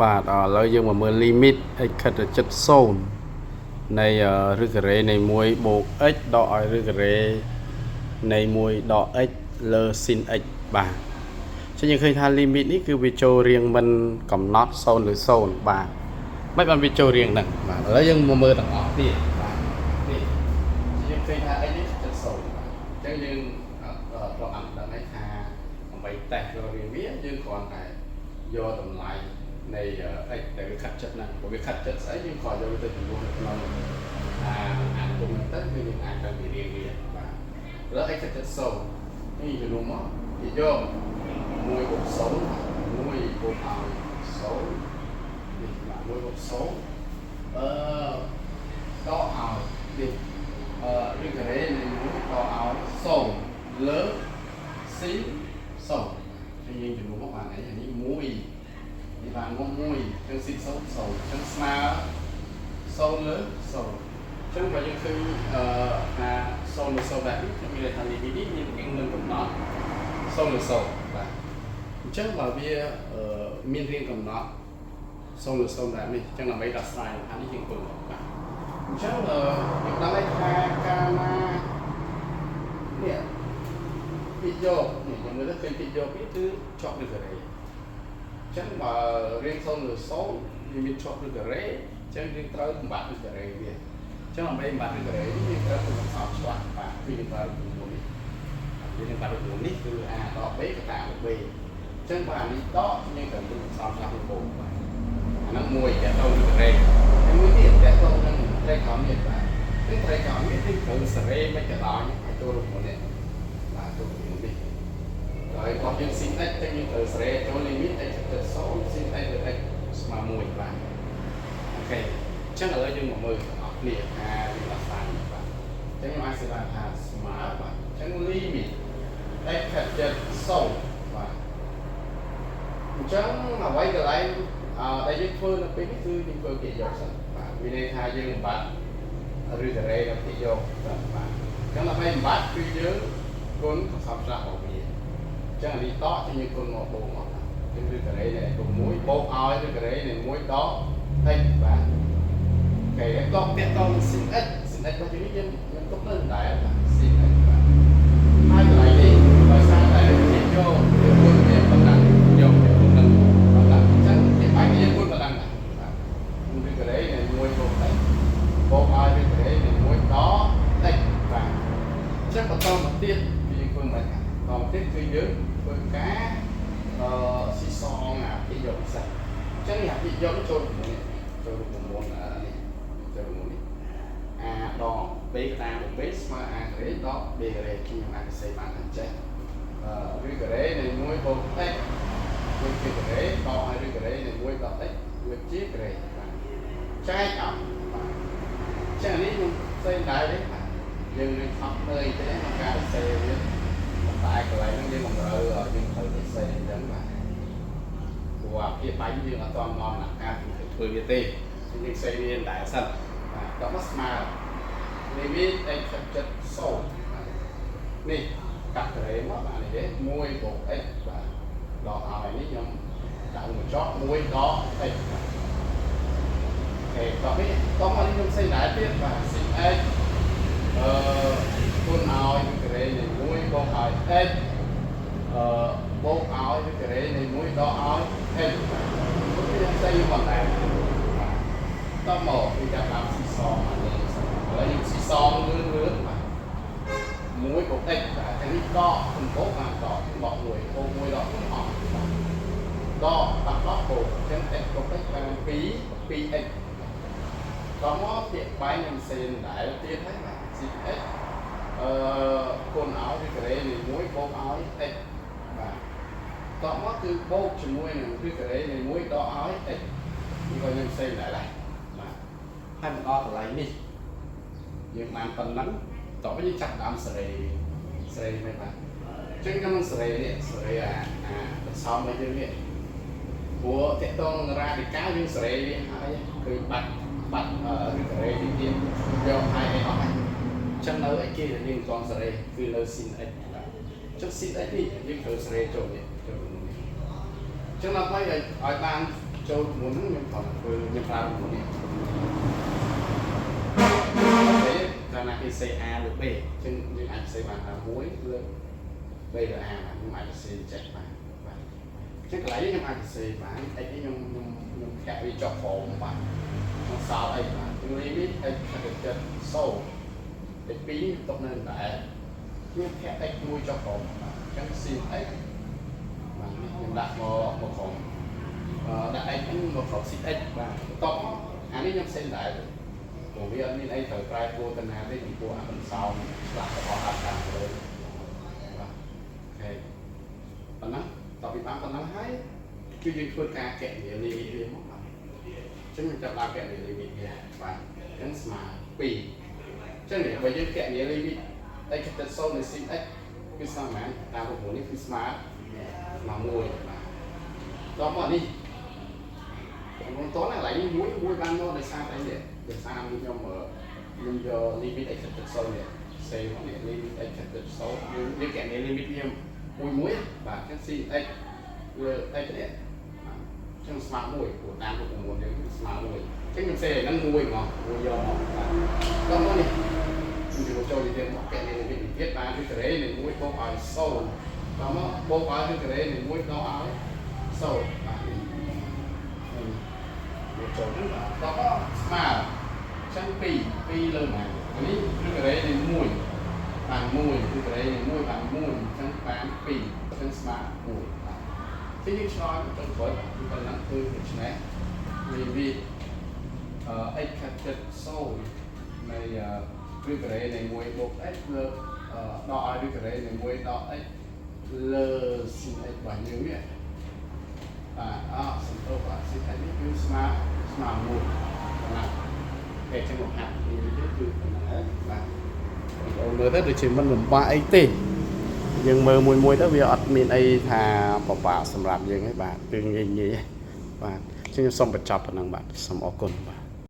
បាទឥឡូវយើងមកមើល limit x ខិតទៅជិត0នៃឬការ៉េនៃ1បូក x ដកឲ្យឬការ៉េនៃ1ដក x លើ sin x បាទអញ្ចឹងយើងឃើញថា limit នេះគឺវាចូលរៀងមិនកំណត់0ឬ0បាទមិនបានវាចូលរៀងហ្នឹងបាទឥឡូវយើងមកមើលទាំងអស់ទៀតបាទនេះយើងឃើញថា x នេះជិត0បាទអញ្ចឹងយើងប្រអប់ដឹងហើយថាដើម្បីតេស្តរករៀងវាយើងគ្រាន់តែយកតម្លៃនៃ x ដែលវាខិតចិត្តហ្នឹងព្រោះវាខិតចិត្តស្អីយើងគ្រាន់យកទៅចំនួននៅក្នុងអាគុំទៅគឺយើងអាចទៅរៀងវាបាទឥឡូវ x ខិតចិត្ត0នេះចំនួនមកគេយក1បូក0 1បូកឲ្យ0នេះបាទ1បូក0ដកឲ្យនេះឬការ៉េនៃ1ដកឲ្យ0លើsin 0ហើយយើងចំនួនមកបានអីនេះ1នេះបានមក1ចឹង sin 0 0ចឹងស្មើ0លើ0ចឹងបើយើងឃើញថា0លើ0បែបនេះខ្ញុំមានថា limit នេះយើងមិនកំណត់0លើ0បាទអញ្ចឹងបើវាមានរៀងកំណត់0លើ0បែបនេះអញ្ចឹងដើម្បីដោះស្រាយបញ្ហានេះយើងធ្វើបាទអញ្ចឹងយើងដឹងថាកាលណានេះពីយកនេះយើងមើលទៅឃើញពីយកនេះគឺជាប់លើការ៉េអញ្ចឹងបើរៀង0លើ0វាមានជាប់លើការ៉េអញ្ចឹងយើងត្រូវបំបត្តិលើការ៉េវាអញ្ចឹងដើម្បីបំបត្តិលើការ៉េនេះយើងត្រូវទៅសល់ឆ្លាក់បាទគឺយើងប្រើរូបមន្តនេះយើងប្រើរូបមន្តនេះគឺ a ដក b កតាលើ b អញ្ចឹងបើអានេះដកយើងត្រូវទៅសល់ឆ្លាក់លើ b បាទអាហ្នឹងមួយតើទៅលើការ៉េហើយមួយទៀតតើទៅនឹងត្រេកខំនេះបាទគឺត្រេកខំនេះគឺត្រូវសារ៉េមិនក៏ដោយឲ្យចូលរូបមន្តនេះបាទចូលរូបមន្តនេះហើយរបស់យើង sin x តែយើងត្រូវសារ៉េចូល limit x ទៅ0 sin x លើ x ស្មើ1បាទអូខេអញ្ចឹងឥឡូវយើងមកមើលទាំងអស់គ្នាថាវាដោះស្រាយបាទអញ្ចឹងខ្ញុំអាចសេបានថាស្មើបាទអញ្ចឹង limit x ខិតជិត0បាទអញ្ចឹងអ្វីកន្លែងដែលយើងធ្វើនៅពេលនេះគឺយើងធ្វើគេយកសិនបាទមានន័យថាយើងបំបត្តិឬការ៉េដល់គេយកបាទអញ្ចឹងដើម្បីបំបត្តិគឺយើងគុណសពឆ្លាស់របស់វាអញ្ចឹងនេះតជាយើងគុណមកបូកមកគឺការ៉េនៃគុណ1បូកឲ្យឬការ៉េនៃ1ដក x បាទគេតបតាក់តង sin x sin x របស់យើងយើងទុកនៅដែរបាទ sin x បាទហើយកន្លែងនេះដោយសារតែគេយកយើងគុណវាបណ្ដឹងយកទៅនឹងបណ្ដឹងអញ្ចឹងគេបាច់យើងគុណបណ្ដឹងបាទឬការ៉េនៃ1បូក x បូកឲ្យឬការ៉េនៃ1ដក x បាទអញ្ចឹងបន្តមកទៀតគឺយើងធ្វើមិនបន្តទៀតគឺយើងធ្វើការស៊ីសងអាពីយកពិសេសអញ្ចឹងអាពីយកចូលនេះចូលរូបមន្តនេះចូលរូបមន្តនេះ a ដក b កតាមក b ស្មើ a ការ៉េដក b ការ៉េខ្ញុំអាចសេបានអញ្ចឹងឬការ៉េនៃ1បូក x វាជាការ៉េដកឲ្យឬការ៉េនៃ1ដក x វាជាការ៉េបាទចែកអស់បាទអញ្ចឹងនេះខ្ញុំសេដែរទេបាទយើងនឹងថប់លើទេក្នុងការសេវាតែកន្លែងហ្នឹងយើងមិនត្រូវយើងត្រូវទៅសេអញ្ចឹងបាទព្រោះអាភាពបាញ់យើងអត់ទាន់មកដំណាក់កាលធ្វើវាទេយើងសេវាដែរសិនបាទដល់មកស្មើនេះវា x ខិតចិត្ត0នេះកាត់ការ៉េមកបាទនេះទេ1បូក x បាទដល់ឲ្យនេះខ្ញុំដាក់មួយចប់1ដក x អូខេដល់នេះដល់មកនេះខ្ញុំសេដែរទៀតបាទ sin x គុណឲ្យការ៉េនៃ1បូកឲ្យ x បូកឲ្យការ៉េនៃ1ដកឲ្យ x វាស្អីមកដែរតមកវាចាប់តាមស៊ីសងអានេះឥឡូវយើងស៊ីសងលឿនបាទ1បូក x បាទតែនេះដកសំបូកបាទដក1បូក1ដក1អស់ដកបាក់ដកបូកអញ្ចឹង x បូក x បាន2x តមកពាក្យបែងនឹងសេនដែរទៀតហើយបាទ sin x គុណឲ្យឬការ៉េនៃ1បូកឲ្យ x បាទតមកគឺបូកជាមួយនឹងឬការ៉េនៃ1ដកឲ្យ x នេះក៏យើងសេនដែរបាទហើយមកដល់កន្លែងនេះយើងបានប៉ុណ្ណឹងតទៅយើងចាប់ដើមសេរីមិនបាទអញ្ចឹងក្នុងសេរីនេះសេរីអាបន្សំរបស់យើងនេះព្រោះតកតងរ៉ាឌីកាយើងសេរីវាហើយគឺបាត់ឬការ៉េទីទៀតយកឲ្យអស់ហើយចឹងនៅអីគេដែលយើងតងសេរីគឺនៅ sin x បាទចុះ sin x នេះយើងត្រូវសេរីចូលនេះចូលនេះចឹងដើម្បីឲ្យបាន châu muốn nhưng còn nhưng ra một điểm thế là cái xe A được B chứ những anh xe bàn là muối lên B là A mà nhưng mà xe chạy mà chắc lấy nhưng anh xe bán cái nhưng kẹo đi cho phổ mà nó sao đây mà nhưng lý biết đây là được chân sâu để bí tốt nên tại nhưng kẹo đây nuôi cho phổ mà cái xin ấy mà mình đặt một phòng đặt anh một phòng xịt ấy và top anh ấy nhắm xem lại của vì anh ấy thời trai cô tên nào đấy của anh sau là có hạt càng rồi ok còn nó tao bị bán còn nó hay chứ những phương ca kẹt để đi mất mặt chứ mình chậm làm kẹt để bị và cái mà bị chứ này bây giờ kẹt để bị đây cái chân sâu này xin ấy cái sao mà ta một muốn cái smart mà mùi đó mà đi con tối là lấy muối ban nó để xa tay để xa mình cho mở mình cho limit ấy thật sâu này xây nó này limit ấy thật sâu như kẹt này limit nghiêm muối và cái gì đây đây cái này trong smart mùi của nam của muốn đến smart mùi cái mình xe ngắn mùi mà mùi do đó nó này mình chỉ cho đi tiền một cái này mình viết ra cái đấy này mùi có phải sâu đó nó bố phải cái đấy này mùi nó áo sâu một chỗ rất là đó smart chẳng pi lên này cái đấy này mùi bàn mùi cái đấy này mùi bàn mùi chẳng bán pi chẳng smart mùi thế nhưng cho trong khối chúng ta nặng tư một chút này vì ấy thật sâu này cái đấy này mùi bột ấy đo cái đấy này mùi đo ấy lơ xin ấy bao nhiêu vậy xin tôi và xin thấy cái smart mùi là để trong một hạt thì rấtคือvà người ta được chỉ mình làm ba ấy tê nhưng mơ mùi đó vì admin ấy thà bảo sầm rạp như cái bạn tương nhiên như vậy và chứ xong bật chọc bằng bạn xong ở cùng bạn